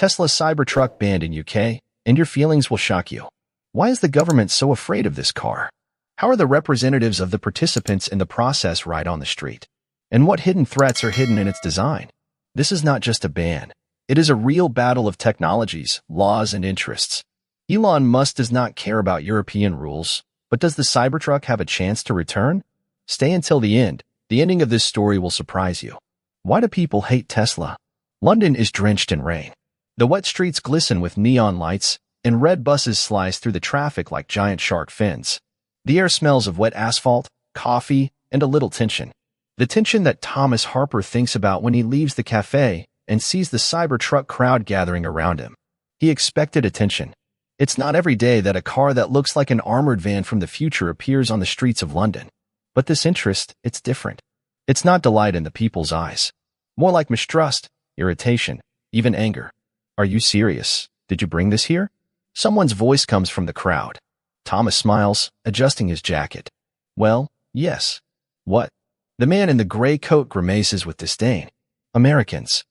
Tesla Cybertruck banned in UK, and your feelings will shock you. Why is the government so afraid of this car? How are the representatives of the participants in the process right on the street? And what hidden threats are hidden in its design? This is not just a ban. It is a real battle of technologies, laws, and interests. Elon Musk does not care about European rules, but does the Cybertruck have a chance to return? Stay until the end. The ending of this story will surprise you. Why do people hate Tesla? London is drenched in rain. The wet streets glisten with neon lights, and red buses slice through the traffic like giant shark fins. The air smells of wet asphalt, coffee, and a little tension. The tension that Thomas Harper thinks about when he leaves the cafe and sees the Cybertruck crowd gathering around him. He expected attention. It's not every day that a car that looks like an armored van from the future appears on the streets of London. But this interest, it's different. It's not delight in the people's eyes. More like mistrust, irritation, even anger. Are you serious? Did you bring this here? Someone's voice comes from the crowd. Thomas smiles, adjusting his jacket. Well, yes. What? The man in the gray coat grimaces with disdain. Americans.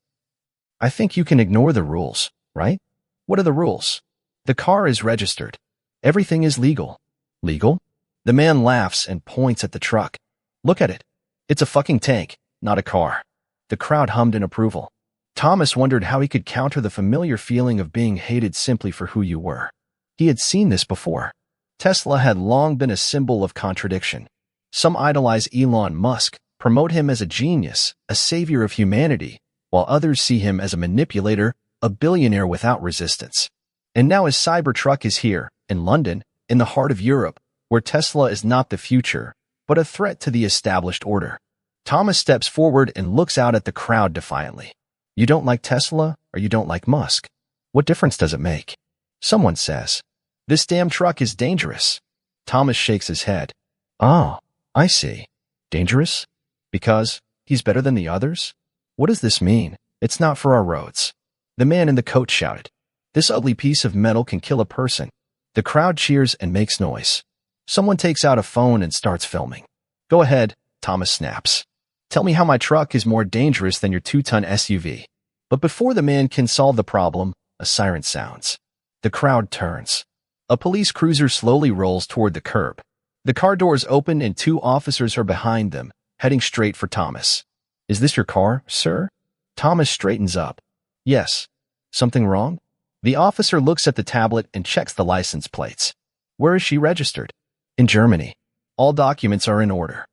I think you can ignore the rules, right? What are the rules? The car is registered. Everything is legal. Legal? The man laughs and points at the truck. Look at it. It's a fucking tank, not a car. The crowd hummed in approval. Thomas wondered how he could counter the familiar feeling of being hated simply for who you were. He had seen this before. Tesla had long been a symbol of contradiction. Some idolize Elon Musk, promote him as a genius, a savior of humanity, while others see him as a manipulator, a billionaire without resistance. And now his Cybertruck is here, in London, in the heart of Europe, where Tesla is not the future, but a threat to the established order. Thomas steps forward and looks out at the crowd defiantly. You don't like Tesla, or you don't like Musk? What difference does it make? Someone says, this damn truck is dangerous. Thomas shakes his head. Oh, I see. Dangerous? Because he's better than the others? What does this mean? It's not for our roads. The man in the coat shouted. This ugly piece of metal can kill a person. The crowd cheers and makes noise. Someone takes out a phone and starts filming. Go ahead, Thomas snaps. Tell me how my truck is more dangerous than your 2-ton SUV. But before the man can solve the problem, a siren sounds. The crowd turns. A police cruiser slowly rolls toward the curb. The car doors open and 2 officers are behind them, heading straight for Thomas. Is this your car, sir? Thomas straightens up. Yes. Something wrong? The officer looks at the tablet and checks the license plates. Where is she registered? In Germany. All documents are in order.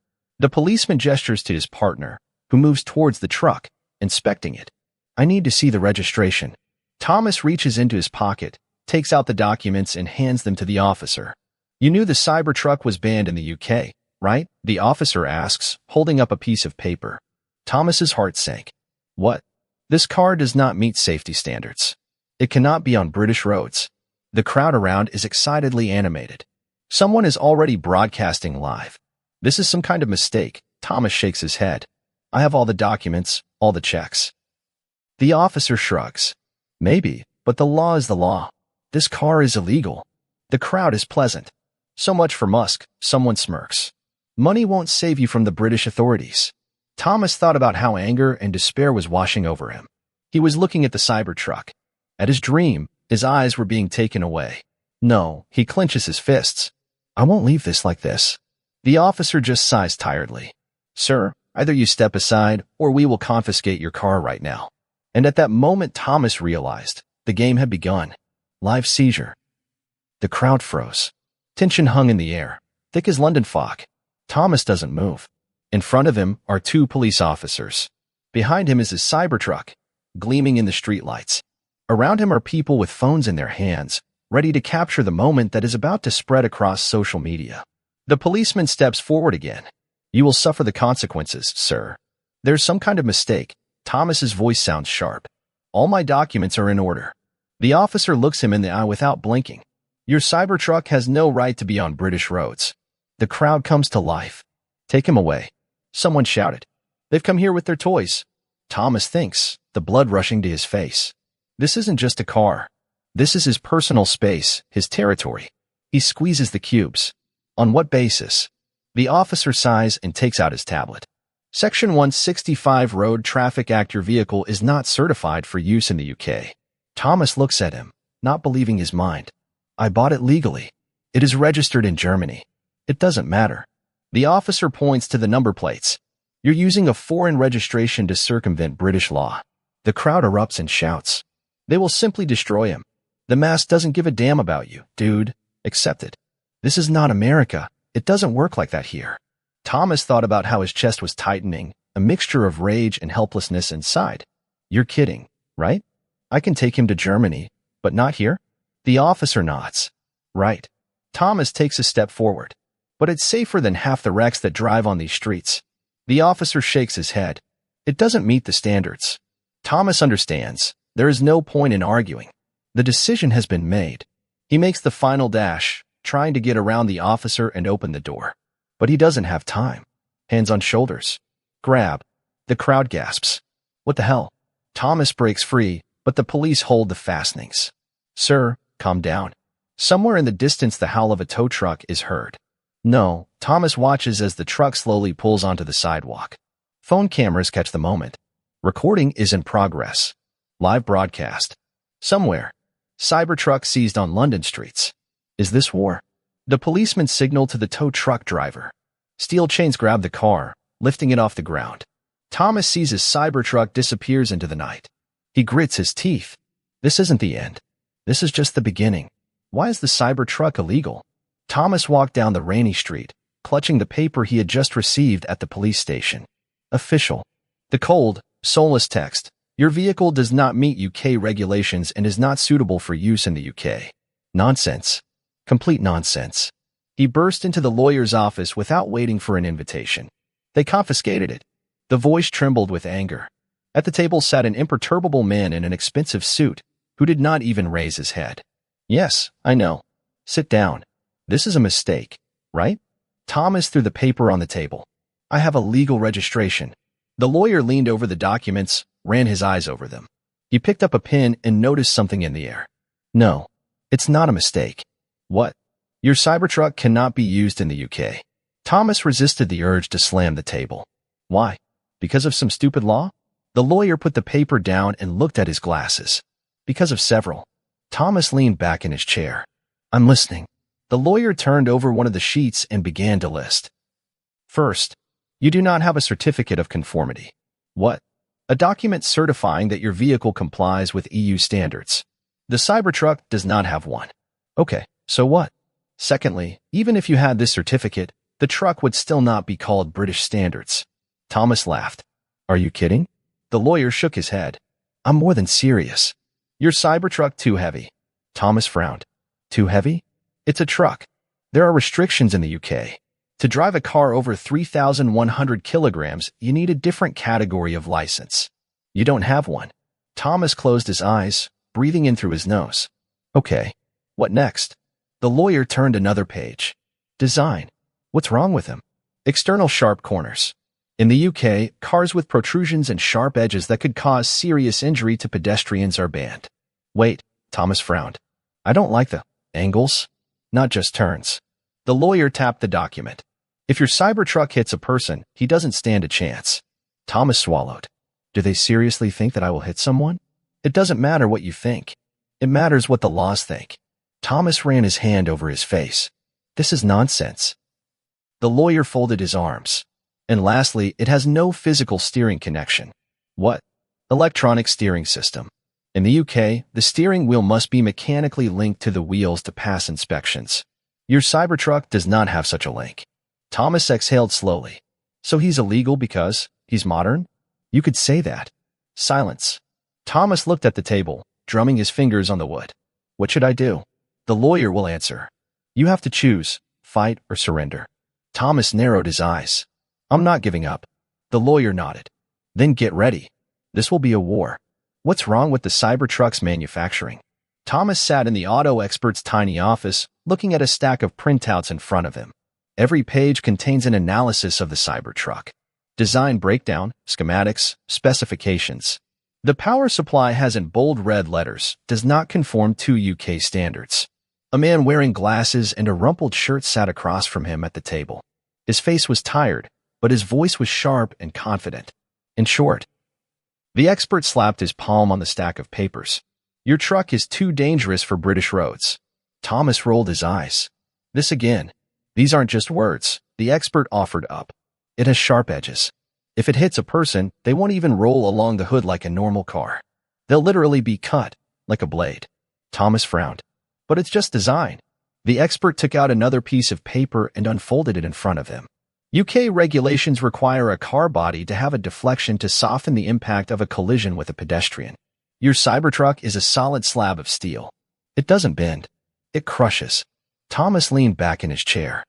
The policeman gestures to his partner, who moves towards the truck, inspecting it. I need to see the registration. Thomas reaches into his pocket, takes out the documents and hands them to the officer. You knew the Cybertruck was banned in the UK, right? The officer asks, holding up a piece of paper. Thomas's heart sank. What? This car does not meet safety standards. It cannot be on British roads. The crowd around is excitedly animated. Someone is already broadcasting live. This is some kind of mistake. Thomas shakes his head. I have all the documents, all the checks. The officer shrugs. Maybe, but the law is the law. This car is illegal. The crowd is pleasant. So much for Musk, someone smirks. Money won't save you from the British authorities. Thomas thought about how anger and despair was washing over him. He was looking at the Cybertruck. At his dream, his eyes were being taken away. No, he clenches his fists. I won't leave this like this. The officer just sighs tiredly. Sir, either you step aside or we will confiscate your car right now. And at that moment Thomas realized the game had begun. Live seizure. The crowd froze. Tension hung in the air, thick as London fog. Thomas doesn't move. In front of him are 2 police officers. Behind him is his Cybertruck, gleaming in the streetlights. Around him are people with phones in their hands, ready to capture the moment that is about to spread across social media. The policeman steps forward again. You will suffer the consequences, sir. There's some kind of mistake. Thomas's voice sounds sharp. All my documents are in order. The officer looks him in the eye without blinking. Your Cybertruck has no right to be on British roads. The crowd comes to life. Take him away. Someone shouted. They've come here with their toys. Thomas thinks, the blood rushing to his face. This isn't just a car. This is his personal space, his territory. He squeezes the cubes. On what basis? The officer sighs and takes out his tablet. Section 165 Road Traffic Act. Your vehicle is not certified for use in the UK. Thomas looks at him, not believing his mind. I bought it legally. It is registered in Germany. It doesn't matter. The officer points to the number plates. You're using a foreign registration to circumvent British law. The crowd erupts and shouts. They will simply destroy him. The mask doesn't give a damn about you, dude. Accept it. This is not America. It doesn't work like that here. Thomas thought about how his chest was tightening, a mixture of rage and helplessness inside. You're kidding, right? I can take him to Germany, but not here? The officer nods. Right. Thomas takes a step forward. But it's safer than half the wrecks that drive on these streets. The officer shakes his head. It doesn't meet the standards. Thomas understands. There is no point in arguing. The decision has been made. He makes the final dash, trying to get around the officer and open the door. But he doesn't have time. Hands on shoulders. Grab. The crowd gasps. What the hell? Thomas breaks free, but the police hold the fastenings. Sir, calm down. Somewhere in the distance the howl of a tow truck is heard. No, Thomas watches as the truck slowly pulls onto the sidewalk. Phone cameras catch the moment. Recording is in progress. Live broadcast. Somewhere. Cybertruck seized on London streets. Is this war? The policeman signaled to the tow truck driver. Steel chains grab the car, lifting it off the ground. Thomas sees his Cybertruck disappears into the night. He grits his teeth. This isn't the end. This is just the beginning. Why is the Cybertruck illegal? Thomas walked down the rainy street, clutching the paper he had just received at the police station. Official. The cold, soulless text. Your vehicle does not meet UK regulations and is not suitable for use in the UK. Nonsense. Complete nonsense. He burst into the lawyer's office without waiting for an invitation. They confiscated it. The voice trembled with anger. At the table sat an imperturbable man in an expensive suit, who did not even raise his head. Yes, I know. Sit down. This is a mistake, right? Thomas threw the paper on the table. I have a legal registration. The lawyer leaned over the documents, ran his eyes over them. He picked up a pen and noticed something in the air. No, it's not a mistake. What? Your Cybertruck cannot be used in the UK. Thomas resisted the urge to slam the table. Why? Because of some stupid law? The lawyer put the paper down and looked at his glasses. Because of several. Thomas leaned back in his chair. I'm listening. The lawyer turned over one of the sheets and began to list. First, you do not have a certificate of conformity. What? A document certifying that your vehicle complies with EU standards. The Cybertruck does not have one. Okay, so what? Secondly, even if you had this certificate, the truck would still not be called British standards. Thomas laughed. Are you kidding? The lawyer shook his head. I'm more than serious. Your Cybertruck too heavy. Thomas frowned. Too heavy? It's a truck. There are restrictions in the UK. To drive a car over 3,100 kilograms, you need a different category of license. You don't have one. Thomas closed his eyes, breathing in through his nose. Okay. What next? The lawyer turned another page. Design. What's wrong with him? External sharp corners. In the UK, cars with protrusions and sharp edges that could cause serious injury to pedestrians are banned. Wait, Thomas frowned. I don't like the angles. Not just turns. The lawyer tapped the document. If your Cybertruck hits a person, he doesn't stand a chance. Thomas swallowed. Do they seriously think that I will hit someone? It doesn't matter what you think. It matters what the laws think. Thomas ran his hand over his face. This is nonsense. The lawyer folded his arms. And lastly, it has no physical steering connection. What? Electronic steering system. In the UK, the steering wheel must be mechanically linked to the wheels to pass inspections. Your Cybertruck does not have such a link. Thomas exhaled slowly. So he's illegal because he's modern? You could say that. Silence. Thomas looked at the table, drumming his fingers on the wood. What should I do? The lawyer will answer. You have to choose, fight or surrender. Thomas narrowed his eyes. I'm not giving up. The lawyer nodded. Then get ready. This will be a war. What's wrong with the Cybertruck's manufacturing? Thomas sat in the auto expert's tiny office, looking at a stack of printouts in front of him. Every page contains an analysis of the Cybertruck. Design breakdown, schematics, specifications. The power supply has in bold red letters, does not conform to UK standards. A man wearing glasses and a rumpled shirt sat across from him at the table. His face was tired, but his voice was sharp and confident. In short, the expert slapped his palm on the stack of papers. Your truck is too dangerous for British roads. Thomas rolled his eyes. This again. These aren't just words, the expert offered up. It has sharp edges. If it hits a person, they won't even roll along the hood like a normal car. They'll literally be cut, like a blade. Thomas frowned. But it's just design. The expert took out another piece of paper and unfolded it in front of him. UK regulations require a car body to have a deflection to soften the impact of a collision with a pedestrian. Your Cybertruck is a solid slab of steel. It doesn't bend. It crushes. Thomas leaned back in his chair.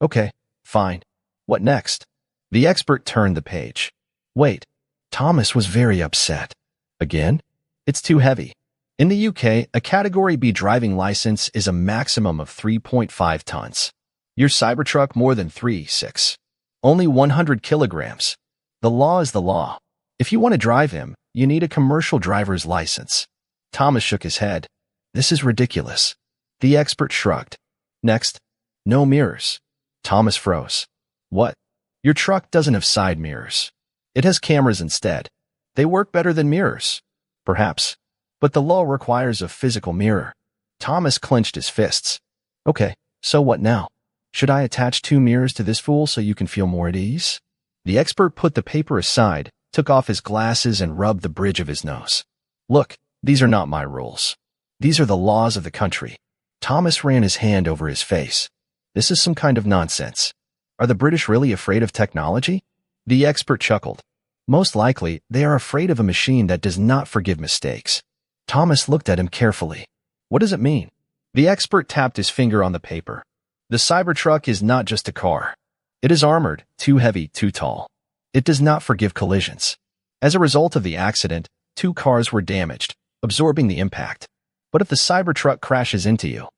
Okay, fine. What next? The expert turned the page. Wait. Thomas was very upset. Again? It's too heavy. In the UK, a Category B driving license is a maximum of 3.5 tons. Your Cybertruck more than 3.6. Only 100 kilograms. The law is the law. If you want to drive him, you need a commercial driver's license. Thomas shook his head. This is ridiculous. The expert shrugged. Next. No mirrors. Thomas froze. What? Your truck doesn't have side mirrors. It has cameras instead. They work better than mirrors. Perhaps. But the law requires a physical mirror. Thomas clenched his fists. Okay, so what now? Should I attach 2 mirrors to this fool so you can feel more at ease? The expert put the paper aside, took off his glasses and rubbed the bridge of his nose. Look, these are not my rules. These are the laws of the country. Thomas ran his hand over his face. This is some kind of nonsense. Are the British really afraid of technology? The expert chuckled. Most likely, they are afraid of a machine that does not forgive mistakes. Thomas looked at him carefully. What does it mean? The expert tapped his finger on the paper. The Cybertruck is not just a car. It is armored, too heavy, too tall. It does not forgive collisions. As a result of the accident, 2 cars were damaged, absorbing the impact. But if the Cybertruck crashes into you?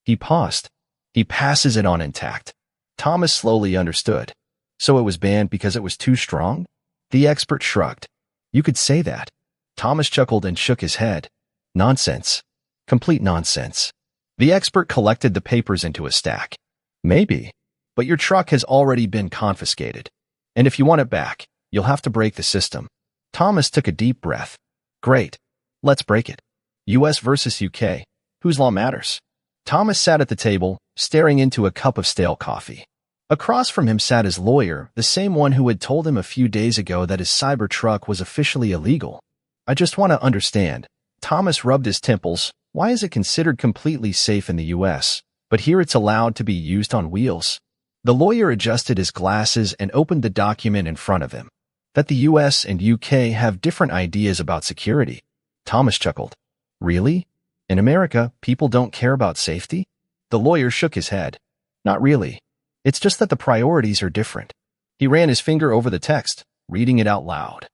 He paused. He passes it on intact. Thomas slowly understood. So it was banned because it was too strong? The expert shrugged. You could say that. Thomas chuckled and shook his head. Nonsense. Complete nonsense. The expert collected the papers into a stack. Maybe. But your truck has already been confiscated. And if you want it back, you'll have to break the system. Thomas took a deep breath. Great. Let's break it. US versus UK. Whose law matters? Thomas sat at the table, staring into a cup of stale coffee. Across from him sat his lawyer, the same one who had told him a few days ago that his Cybertruck was officially illegal. I just want to understand. Thomas rubbed his temples. Why is it considered completely safe in the US, but here it's allowed to be used on wheels? The lawyer adjusted his glasses and opened the document in front of him. That the US and UK have different ideas about security. Thomas chuckled. Really? In America, people don't care about safety? The lawyer shook his head. Not really. It's just that the priorities are different. He ran his finger over the text, reading it out loud.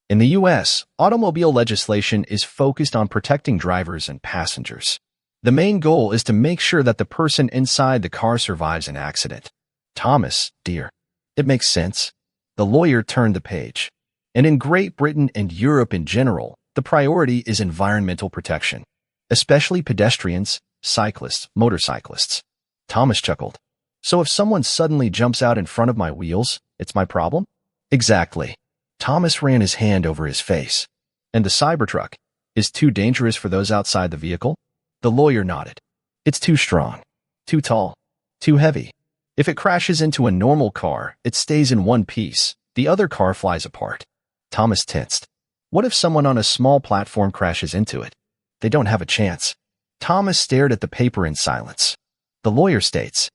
In the U.S., automobile legislation is focused on protecting drivers and passengers. The main goal is to make sure that the person inside the car survives an accident. Thomas, dear. It makes sense. The lawyer turned the page. And in Great Britain and Europe in general, the priority is environmental protection, especially pedestrians, cyclists, motorcyclists. Thomas chuckled. So if someone suddenly jumps out in front of my wheels, it's my problem? Exactly. Thomas ran his hand over his face. And the Cybertruck is too dangerous for those outside the vehicle? The lawyer nodded. It's too strong, too tall, too heavy. If it crashes into a normal car, it stays in one piece. The other car flies apart. Thomas tensed. What if someone on a small platform crashes into it? They don't have a chance. Thomas stared at the paper in silence. The lawyer states,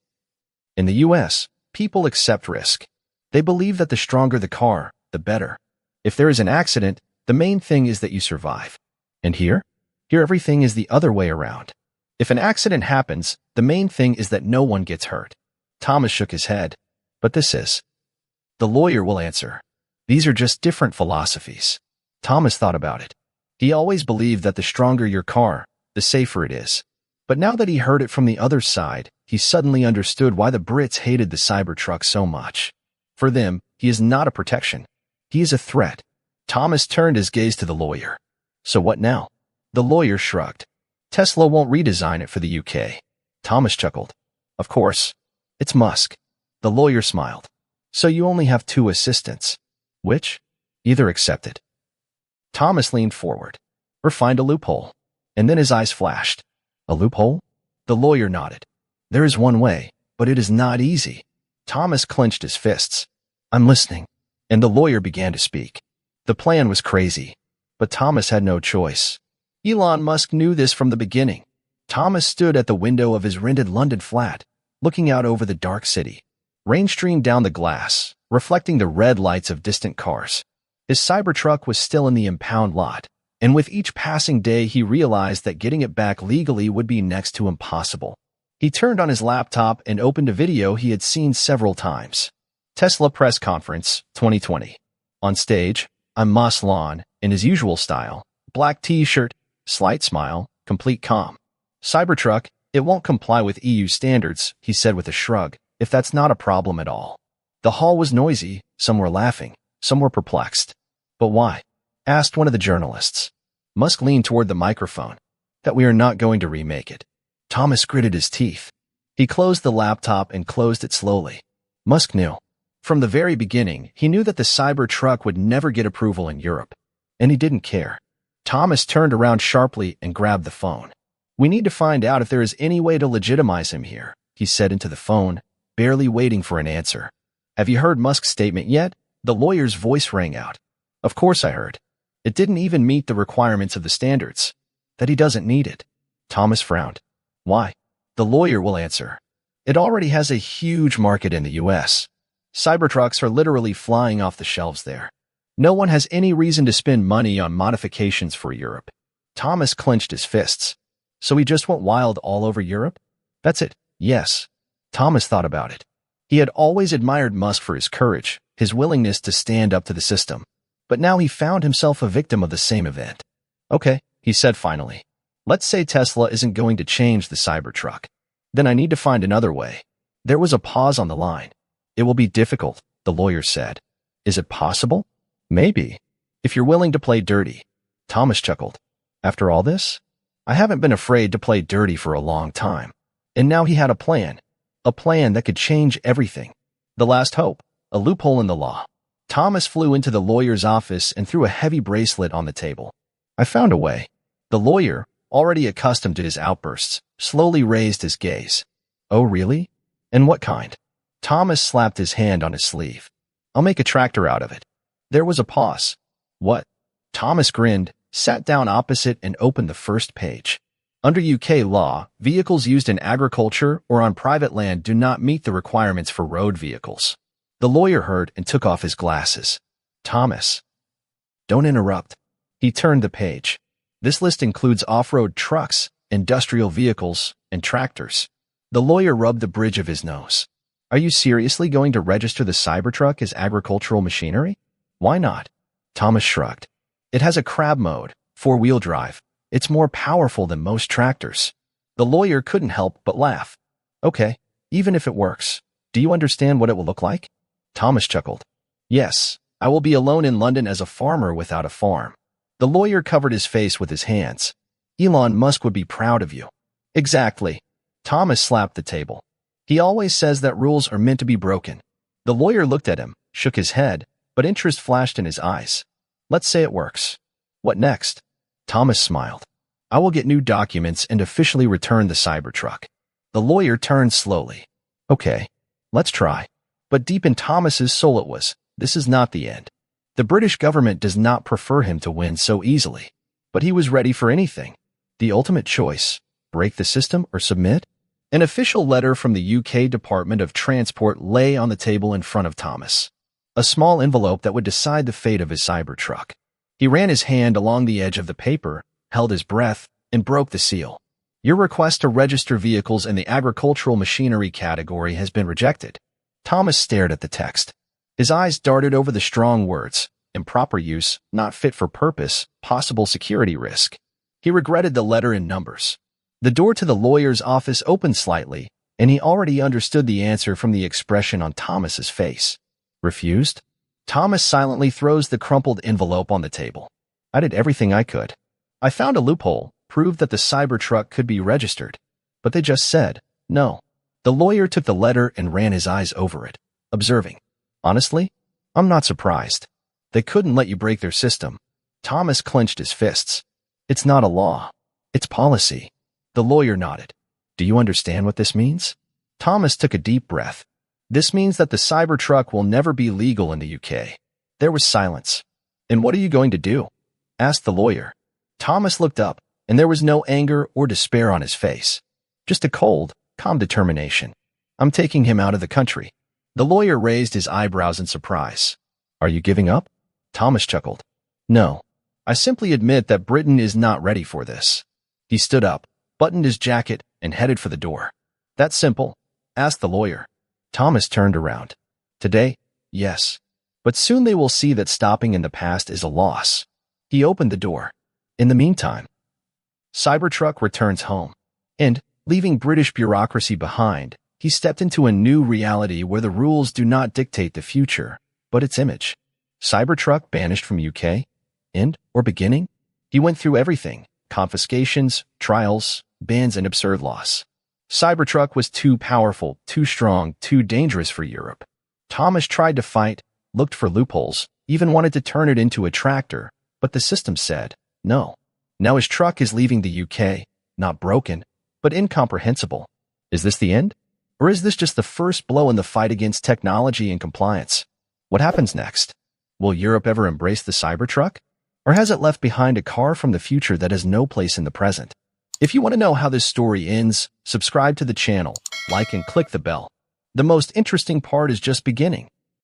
in the U.S., people accept risk. They believe that the stronger the car, the better. If there is an accident, the main thing is that you survive. And here? Here everything is the other way around. If an accident happens, the main thing is that no one gets hurt. Thomas shook his head. But this is. The lawyer will answer. These are just different philosophies. Thomas thought about it. He always believed that the stronger your car, the safer it is. But now that he heard it from the other side, he suddenly understood why the Brits hated the Cybertruck so much. For them, he is not a protection. He is a threat. Thomas turned his gaze to the lawyer. So what now? The lawyer shrugged. Tesla won't redesign it for the UK. Thomas chuckled. Of course. It's Musk. The lawyer smiled. So you only have 2 assistants. Which? Either accepted. Thomas leaned forward. or find a loophole. And then his eyes flashed. A loophole? The lawyer nodded. There is one way, but it is not easy. Thomas clenched his fists. I'm listening. And the lawyer began to speak. The plan was crazy, but Thomas had no choice. Elon Musk knew this from the beginning. Thomas stood at the window of his rented London flat, looking out over the dark city. Rain streamed down the glass, reflecting the red lights of distant cars. His Cybertruck was still in the impound lot, and with each passing day he realized that getting it back legally would be next to impossible. He turned on his laptop and opened a video he had seen several times. Tesla Press Conference, 2020. On stage, I'm Moss Lawn, in his usual style, black t-shirt, slight smile, complete calm. Cybertruck, it won't comply with EU standards, he said with a shrug, if that's not a problem at all. The hall was noisy, some were laughing, some were perplexed. But why? Asked one of the journalists. Musk leaned toward the microphone. That we are not going to remake it. Thomas gritted his teeth. He closed the laptop and closed it slowly. Musk knew. From the very beginning, he knew that the Cybertruck would never get approval in Europe. And he didn't care. Thomas turned around sharply and grabbed the phone. We need to find out if there is any way to legitimize him here, he said into the phone, barely waiting for an answer. Have you heard Musk's statement yet? The lawyer's voice rang out. Of course I heard. It didn't even meet the requirements of the standards. That he doesn't need it. Thomas frowned. Why? The lawyer will answer. It already has a huge market in the US. Cybertrucks are literally flying off the shelves there. No one has any reason to spend money on modifications for Europe. Thomas clenched his fists. So he just went wild all over Europe? That's it. Yes. Thomas thought about it. He had always admired Musk for his courage, his willingness to stand up to the system. But now he found himself a victim of the same event. Okay, he said finally. Let's say Tesla isn't going to change the Cybertruck. Then I need to find another way. There was a pause on the line. It will be difficult, the lawyer said. Is it possible? Maybe. If you're willing to play dirty. Thomas chuckled. After all this? I haven't been afraid to play dirty for a long time. And now he had a plan. A plan that could change everything. The last hope. A loophole in the law. Thomas flew into the lawyer's office and threw a heavy bracelet on the table. I found a way. The lawyer, already accustomed to his outbursts, slowly raised his gaze. Oh, really? And what kind? Thomas slapped his hand on his sleeve. I'll make a tractor out of it. There was a pause. What? Thomas grinned, sat down opposite and opened the first page. Under UK law, vehicles used in agriculture or on private land do not meet the requirements for road vehicles. The lawyer heard and took off his glasses. Thomas. Don't interrupt. He turned the page. This list includes off-road trucks, industrial vehicles, and tractors. The lawyer rubbed the bridge of his nose. Are you seriously going to register the Cybertruck as agricultural machinery? Why not? Thomas shrugged. It has a crab mode, four-wheel drive. It's more powerful than most tractors. The lawyer couldn't help but laugh. Okay, even if it works, do you understand what it will look like? Thomas chuckled. Yes, I will be alone in London as a farmer without a farm. The lawyer covered his face with his hands. Elon Musk would be proud of you. Exactly. Thomas slapped the table. He always says that rules are meant to be broken. The lawyer looked at him, shook his head, but interest flashed in his eyes. Let's say it works. What next? Thomas smiled. I will get new documents and officially return the Cybertruck. The lawyer turned slowly. Okay, let's try. But deep in Thomas's soul it was, this is not the end. The British government does not prefer him to win so easily. But he was ready for anything. The ultimate choice, break the system or submit? An official letter from the UK Department of Transport lay on the table in front of Thomas. A small envelope that would decide the fate of his Cybertruck. He ran his hand along the edge of the paper, held his breath, and broke the seal. Your request to register vehicles in the agricultural machinery category has been rejected. Thomas stared at the text. His eyes darted over the strong words, improper use, not fit for purpose, possible security risk. He regretted the letter in numbers. The door to the lawyer's office opened slightly, and he already understood the answer from the expression on Thomas's face. Refused? Thomas silently throws the crumpled envelope on the table. I did everything I could. I found a loophole, proved that the Cybertruck could be registered. But they just said, no. The lawyer took the letter and ran his eyes over it, observing. Honestly, I'm not surprised. They couldn't let you break their system. Thomas clenched his fists. It's not a law. It's policy. The lawyer nodded. Do you understand what this means? Thomas took a deep breath. This means that the Cybertruck will never be legal in the UK. There was silence. And what are you going to do? Asked the lawyer. Thomas looked up, and there was no anger or despair on his face. Just a cold, calm determination. I'm taking him out of the country. The lawyer raised his eyebrows in surprise. Are you giving up? Thomas chuckled. No. I simply admit that Britain is not ready for this. He stood up, buttoned his jacket, and headed for the door. That's simple? Asked the lawyer. Thomas turned around. Today, yes. But soon they will see that stopping in the past is a loss. He opened the door. In the meantime, Cybertruck returns home. And, leaving British bureaucracy behind, he stepped into a new reality where the rules do not dictate the future, but its image. Cybertruck banished from UK? End or beginning? He went through everything. Confiscations, trials, bans, and absurd laws. Cybertruck was too powerful, too strong, too dangerous for Europe. Thomas tried to fight, looked for loopholes, even wanted to turn it into a tractor, but the system said, no. Now his truck is leaving the UK, not broken, but incomprehensible. Is this the end? Or is this just the first blow in the fight against technology and compliance? What happens next? Will Europe ever embrace the Cybertruck? Or has it left behind a car from the future that has no place in the present? If you want to know how this story ends, subscribe to the channel, like and click the bell. The most interesting part is just beginning.